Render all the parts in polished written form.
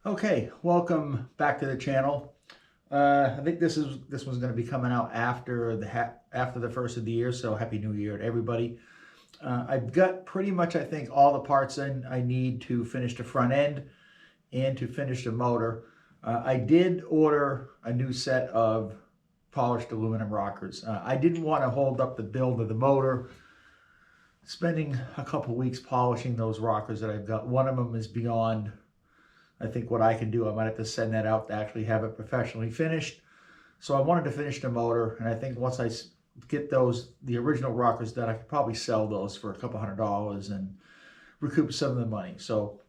Okay, welcome back to the channel. I think this one's going to be coming out after the first of the year, so Happy New Year to everybody. I've got pretty much, I think, all the parts I need to finish the front end and to finish the motor. I did order a new set of polished aluminum rockers. I didn't want to hold up the build of the motor, spending a couple weeks polishing those rockers that I've got. One of them is beyond, I think, what I can do. I might have to send that out to actually have it professionally finished. So I wanted to finish the motor, and I think once I get the original rockers done, I could probably sell those for a couple $100 and recoup some of the money. So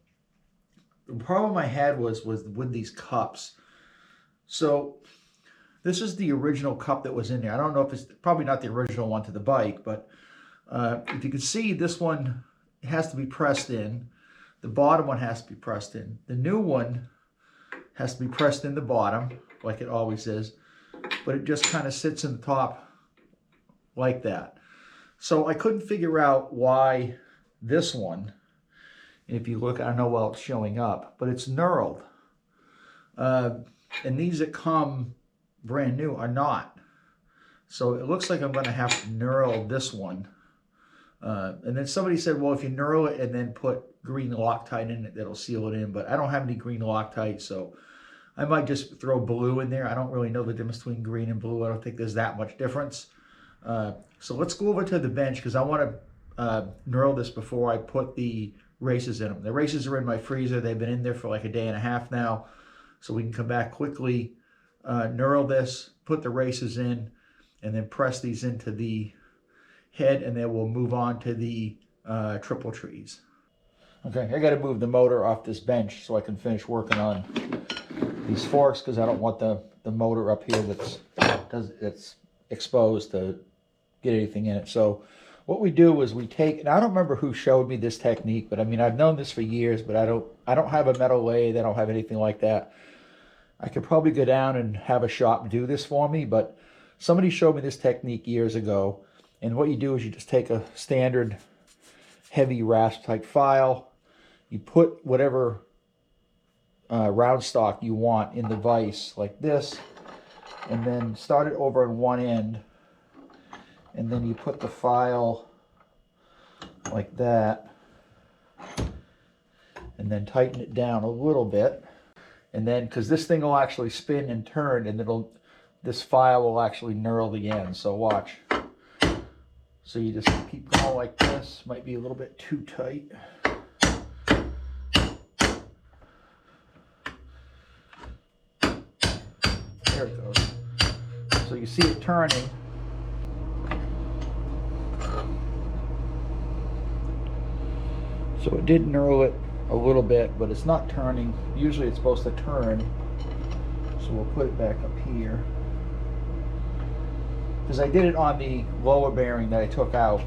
the problem I had was with these cups. So this is the original cup that was in there. I don't know if it's probably not the original one to the bike, but if you can see, this one has to be pressed in. The bottom one has to be pressed in. The new one has to be pressed in the bottom, like it always is, but it just kind of sits in the top like that. So I couldn't figure out why this one, if you look, I don't know while it's showing up, but it's knurled. And these that come brand new are not. So it looks like I'm going to have to knurl this one. And then somebody said, well, if you knurl it and then put green Loctite in it, that'll seal it in. But I don't have any green Loctite, so I might just throw blue in there. I don't really know the difference between green and blue. I don't think there's that much difference. So let's go over to the bench because I want to knurl this before I put the races in them. The races are in my freezer. They've been in there for like a day and a half now. So we can come back quickly, knurl this, put the races in, and then press these into the head, and then we'll move on to the triple trees. Okay, I got to move the motor off this bench so I can finish working on these forks because I don't want the motor up here that's exposed to get anything in it. So what we do is we take, and I don't remember who showed me this technique, but I mean, I've known this for years, but I don't have a metal lathe. I don't have anything like that. I could probably go down and have a shop do this for me, but somebody showed me this technique years ago. And what you do is you just take a standard heavy rasp type file, you put whatever round stock you want in the vise like this, and then start it over on one end, and then you put the file like that, and then tighten it down a little bit, and then because this thing will actually spin and turn, and this file will actually knurl the end. So watch. So you just keep going like this. Might be a little bit too tight. There it goes. So you see it turning. So it did knurl it a little bit, but it's not turning. Usually it's supposed to turn. So we'll put it back up here. Because I did it on the lower bearing that I took out.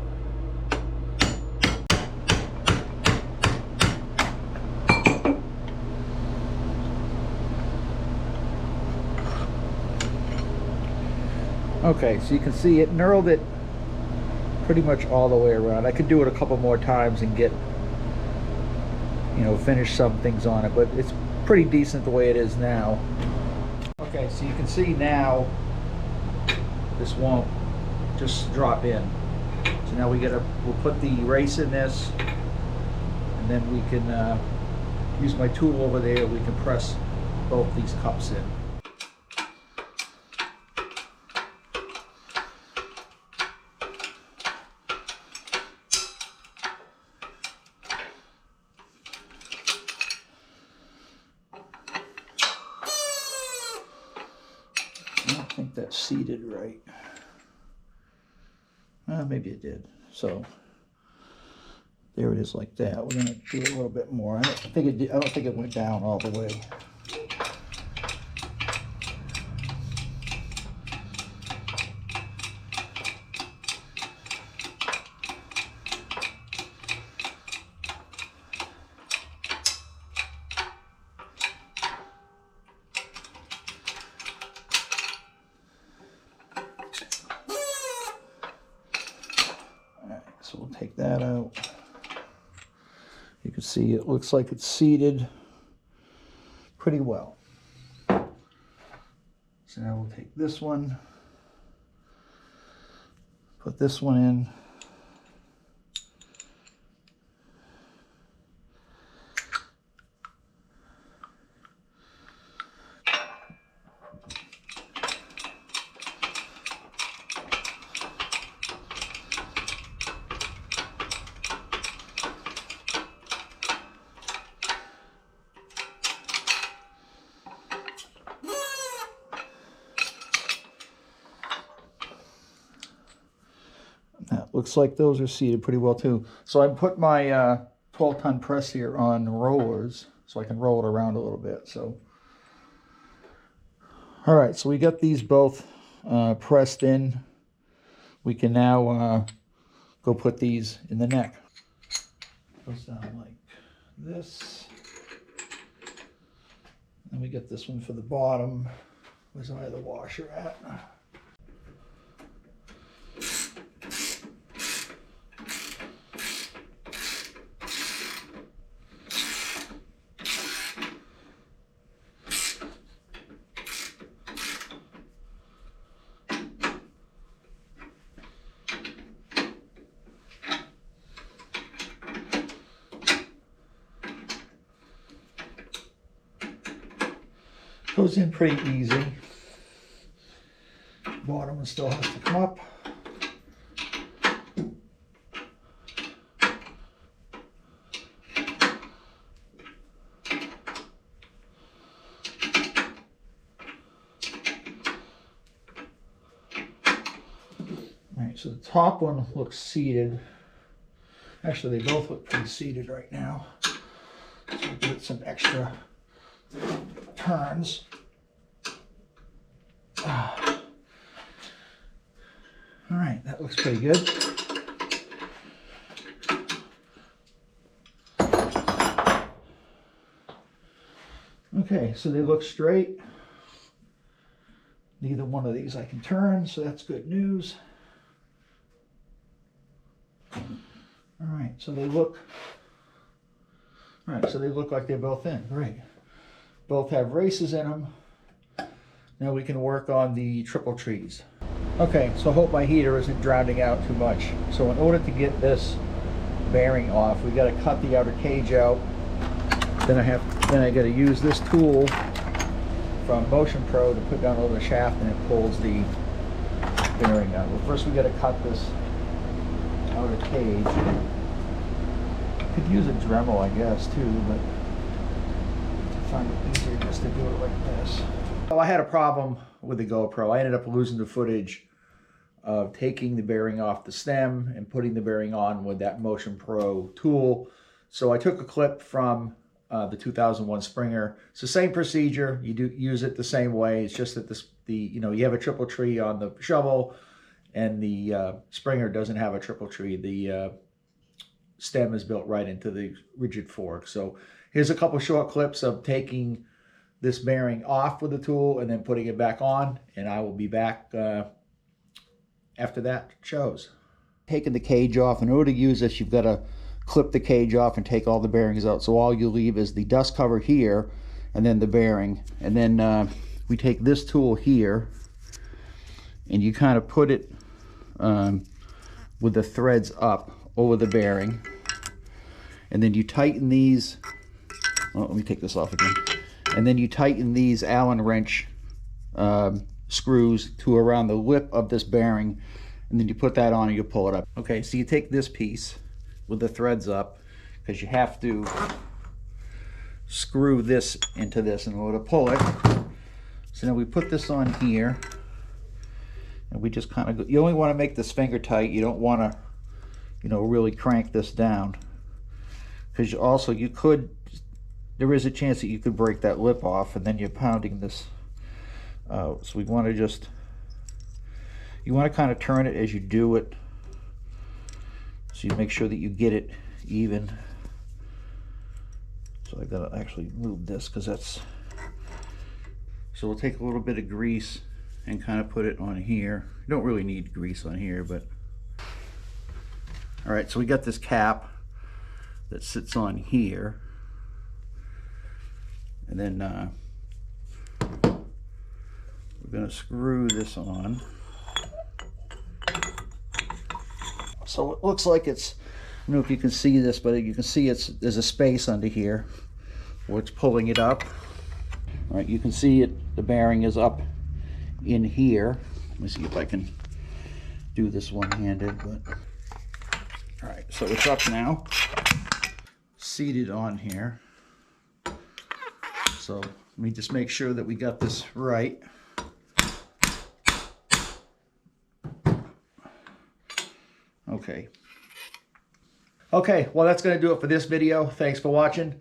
Okay, so you can see it knurled it pretty much all the way around. I could do it a couple more times and get, finish some things on it, but it's pretty decent the way it is now. Okay, so you can see now this won't just drop in. So now we'll put the race in this, and then we can use my tool over there. We can press both these cups in. I don't think that's seated right. Maybe it did. So there it is, like that. We're going to do a little bit more. I don't think it went down all the way. So we'll take that out. You can see it looks like it's seated pretty well. So now we'll take this one, put this one in. That looks like those are seated pretty well too. So I put my 12-ton press here on rollers so I can roll it around a little bit. So, all right, so we got these both pressed in. We can now go put these in the neck. Goes down like this. And we get this one for the bottom. Where's my other washer at? Goes in pretty easy. Bottom one still has to come up. Alright, so the top one looks seated. Actually, they both look pretty seated right now. So we'll give it some extra turns. All right, that looks pretty good. Okay, so they look straight. Neither one of these I can turn, so that's good news. All right, so they look. All right, so they look like they're both in. Great. Both have races in them. Now we can work on the triple trees. Okay, so I hope my heater isn't drowning out too much. So in order to get this bearing off, we got to cut the outer cage out. Then I got to use this tool from Motion Pro to put down over the shaft, and it pulls the bearing out. Well, first we got to cut this outer cage. Could use a Dremel, I guess, too, but I find it easier just to do it like this. Well, I had a problem with the GoPro. I ended up losing the footage of taking the bearing off the stem and putting the bearing on with that Motion Pro tool. So I took a clip from the 2001 Springer. It's the same procedure. You do use it the same way. It's just that you have a triple tree on the shovel, and the Springer doesn't have a triple tree. The stem is built right into the rigid fork. So here's a couple short clips of taking this bearing off with the tool and then putting it back on, and I will be back after that shows. Taking the cage off, in order to use this, you've got to clip the cage off and take all the bearings out. So all you leave is the dust cover here and then the bearing. And then we take this tool here and you kind of put it with the threads up over the bearing. And then you tighten these. Oh, let me take this off again. And then you tighten these Allen wrench screws to around the lip of this bearing, and then you put that on and you pull it up. Okay, so you take this piece with the threads up, because you have to screw this into this in order to pull it. So now we put this on here, and we just kind of, you only want to make this finger tight. You don't want to, really crank this down, because also there is a chance that you could break that lip off, and then you're pounding this out. So we want to you want to kind of turn it as you do it, so you make sure that you get it even. So I gotta actually move this, because that's, so we'll take a little bit of grease and kind of put it on here. You don't really need grease on here, but all right, so we got this cap that sits on here. And then we're going to screw this on. So it looks like it's, I don't know if you can see this, but you can see there's a space under here where it's pulling it up. All right, you can see it, the bearing is up in here. Let me see if I can do this one-handed, but all right, so it's up now, seated on here. So let me just make sure that we got this right. Okay. Okay, well, that's going to do it for this video. Thanks for watching.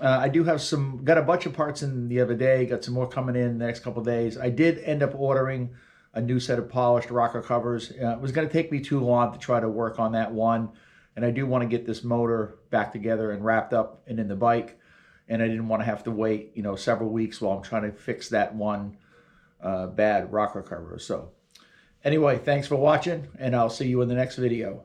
I do have got a bunch of parts in the other day, got some more coming in the next couple of days. I did end up ordering a new set of polished rocker covers. It was going to take me too long to try to work on that one. And I do want to get this motor back together and wrapped up and in the bike. And I didn't want to have to wait, you know, several weeks while I'm trying to fix that one bad rocker cover. So anyway, thanks for watching, and I'll see you in the next video.